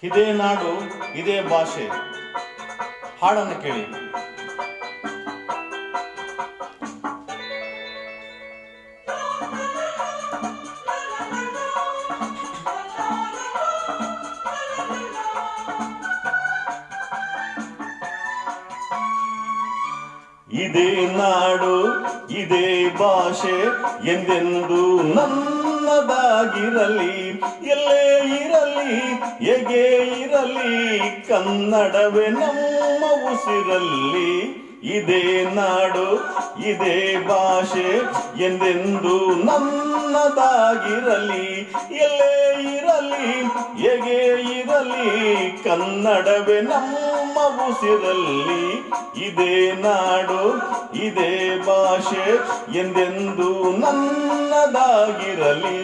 ಇದೇ ನಾಡು ಇದೇ ಭಾಷೆ. ಹಾಡನ್ನು ಕೇಳಿ. ಇದೇ ನಾಡು ಇದೇ ಭಾಷೆ ಎಂದೆಂದು ನನ್ನದಾಗಿರಲಿ. ಎಲ್ಲೇ ಇರಲಿ ಹೇಗೆ ಇರಲಿ ಕನ್ನಡವೇ ನಮ್ಮ ಉಸಿರಲ್ಲಿ. ಇದೇ ನಾಡು ಇದೇ ಭಾಷೆ ಎಂದೆಂದು ನನ್ನದಾಗಿರಲಿ. ಎಲ್ಲೇ ಇರಲಿ ಹೇಗೆ ಇರಲಿ ಕನ್ನಡವೇ ನಮ್ಮ ಉಸಿರಲ್ಲಿ. ಇದೇ ನಾಡು ಇದೇ ಭಾಷೆ ಎಂದೆಂದು ನನ್ನದಾಗಿರಲಿ.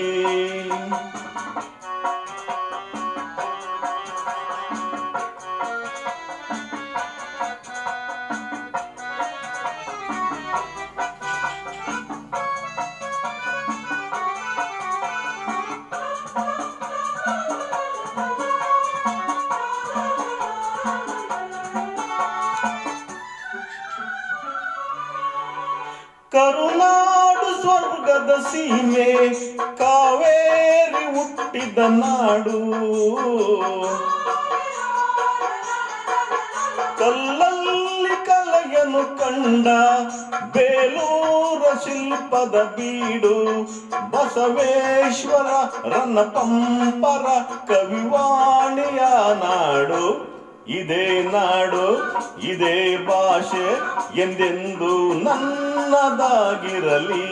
ಕರುನಾಡು ಸ್ವರ್ಗದ ಸೀಮೆ ಕಾವೇರಿ ಹುಟ್ಟಿದ ನಾಡು. ಕಲ್ಲಲ್ಲಿ ಕಲೆಯನ್ನು ಕಂಡ ಬೇಲೂರ ಶಿಲ್ಪದ ಬೀಡು. ಬಸವೇಶ್ವರ ರನ್ನ ಪಂಪರ ಕವಿವಾಣಿಯ ನಾಡು. ಇದೇ ನಾಡು ಇದೇ ಭಾಷೆ ಎಂದೆಂದು ನನ್ನದಾಗಿರಲಿ.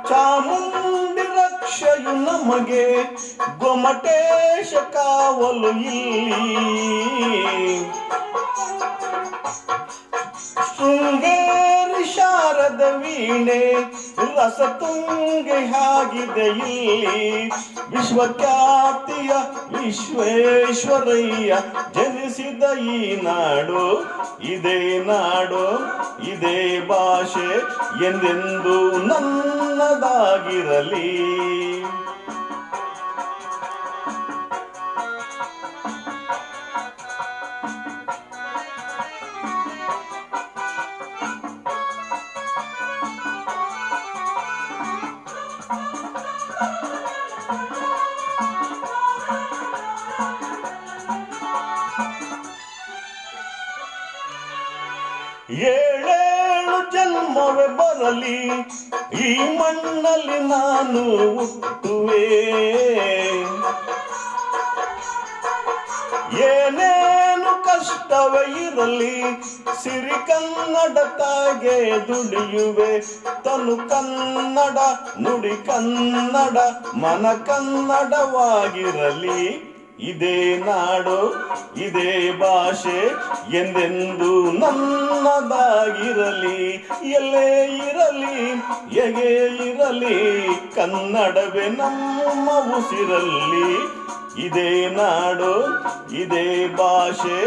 ಚಾಮುಂಡಿ ರಕ್ಷೆಯು ನಮಗೆ ಗೊಮಟೇಶ ಕಾವಲು ಇಲ್ಲಿ. ಶೃಂಗೇರಿ ಶಾರದ ವೀಣೆ ರಸ ತುಂಗೆ ಆಗಿದೆ ಇಲ್ಲಿ. ವಿಶ್ವಖ್ಯಾತಿಯ ವಿಶ್ವೇಶ್ವರಯ್ಯ ಜನಿಸಿದ ಈ ನಾಡು. ಇದೇ ನಾಡು ಇದೇ ಭಾಷೆ ಎಂದೆಂದು ನನ್ನದಾಗಿರಲಿ. ಏಳೇಳು ಜನ್ಮವೇ ಬರಲಿ ಈ ಮಣ್ಣಲ್ಲಿ ನಾನು ಹುಟ್ಟುವೆ. ಏನೇನು ಕಷ್ಟವೇ ಇರಲಿ ಸಿರಿ ಕನ್ನಡ ತಾಗೆ ದುಡಿಯುವೆ. ತನು ಕನ್ನಡ ನುಡಿ ಕನ್ನಡ ಮನ ಕನ್ನಡವಾಗಿರಲಿ. ಇದೇ ನಾಡು ಇದೇ ಭಾಷೆ ಎಂದೆಂದು ನನ್ನದಾಗಿರಲಿ. ಎಲ್ಲೇ ಇರಲಿ ಹೇಗೆ ಇರಲಿ ಕನ್ನಡವೇ ನಮ್ಮ ಉಸಿರಲ್ಲಿ. ಇದೇ ನಾಡು ಇದೇ ಭಾಷೆ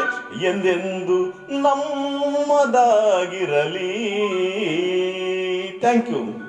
ಎಂದೆಂದು ನಮ್ಮದಾಗಿರಲಿ. Thank you.